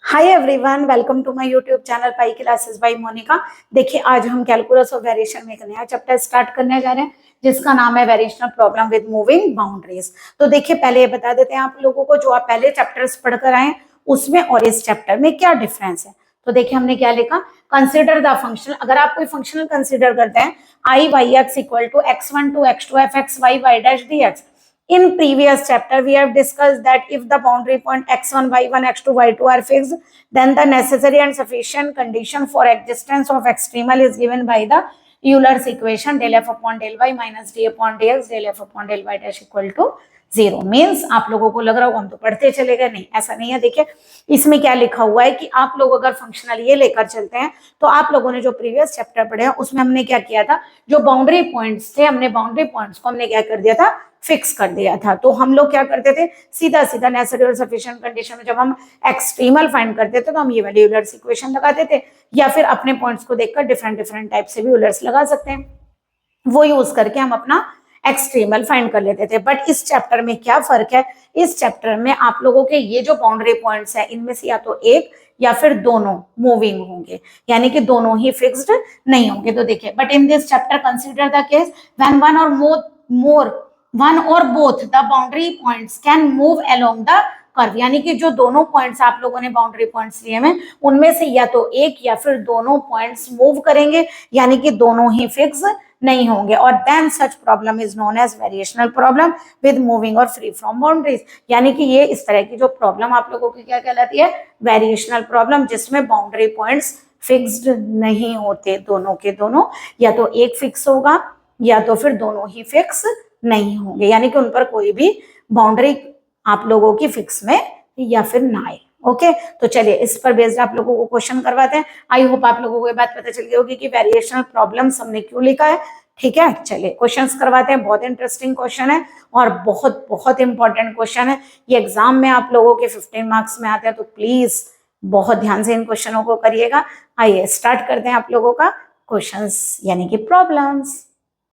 Hi everyone, welcome to my YouTube channel pi classes by Monika. देखिए, आज हम calculus of variation में एक नया चैप्टर स्टार्ट करने जा रहे हैं जिसका नाम है variational problem with moving boundaries. तो देखिए, पहले ये बता देते हैं आप लोगों को, जो आप पहले चैप्टर्स पढ़कर आए उसमें और इस चैप्टर में क्या डिफरेंस है। तो देखिए, हमने क्या लिखा, कंसिडर द फंक्शन। अगर आप कोई फंक्शनल कंसिडर करते हैं, I Y X equal to x1 to x2 F X Y Y dash D X. In previous chapter, we have discussed that if the boundary point x1, y1, x2, y2 are fixed, then the necessary and sufficient condition for existence of extremal is given by the Euler's equation del f upon del y minus d upon dx del f upon del y dash equal to 0। Means आप लोगों को लग रहा होगा हम तो पढ़ते चले गए, नहीं ऐसा नहीं है। देखिए, इसमें क्या लिखा हुआ है कि आप लोग अगर फंक्शनल ये लेकर चलते हैं तो आप लोगों ने जो प्रीवियस चैप्टर पढ़े हैं उसमें हमने क्या किया था, जो बाउंड्री पॉइंट्स थे, हमने बाउंड्री पॉइंट्स को हमने क्या कर दिया था, फिक्स कर दिया था। तो हम लोग क्या करते थे, सीधा सीधा नेसेसरी और सफिशिएंट कंडीशन में जब हम एक्सट्रीमल फाइंड करते थे तो हम ये वाली यूलर्स इक्वेशन लगाते थे, या फिर अपने पॉइंट्स को देखकर डिफरेंट डिफरेंट टाइप से भी यूलर्स लगा सकते हैं, वो यूज करके हम अपना एक्सट्रीमल फाइंड कर लेते थे। बट इस चैप्टर में क्या फर्क है, इस चैप्टर में आप लोगों के ये जो बाउंड्री पॉइंट्स है इनमें से या तो एक या फिर दोनों मूविंग होंगे, यानी कि दोनों ही फिक्स्ड नहीं होंगे। तो देखिए, but in this chapter consider the case when one और both the boundary points can move along the curve, यानी कि जो दोनों पॉइंट्स आप लोगों ने बाउंड्री पॉइंट्स लिए हैं उनमें से या तो एक या फिर दोनों पॉइंट्स मूव करेंगे, यानी कि दोनों ही फिक्स नहीं होंगे। और then such problem is known as variational problem with moving और फ्री फ्रॉम बाउंड्रीज, यानी कि ये इस तरह की जो प्रॉब्लम आप लोगों की क्या कहलाती है, वेरिएशनल प्रॉब्लम, जिसमें बाउंड्री पॉइंट्स फिक्स्ड नहीं होते, दोनों के दोनों या तो एक फिक्स होगा या तो फिर दोनों ही फिक्स नहीं होंगे, यानी कि उन पर कोई भी बाउंड्री आप लोगों की फिक्स में या फिर ना आए। ओके, तो चलिए इस पर बेस्ड आप लोगों को क्वेश्चन करवाते हैं। आई होप आप लोगों को ये बात पता चल गई होगी कि वेरिएशनल प्रॉब्लम्स हमने क्यों लिखा है। ठीक है, चलिए क्वेश्चंस करवाते हैं। बहुत इंटरेस्टिंग क्वेश्चन है और बहुत बहुत इंपॉर्टेंट क्वेश्चन है। ये एग्जाम में आप लोगों के 15 मार्क्स में आते हैं, तो प्लीज बहुत ध्यान से इन क्वेश्चनों को करिएगा। आइए स्टार्ट करते हैं आप लोगों का क्वेश्चंस यानी कि प्रॉब्लम्स।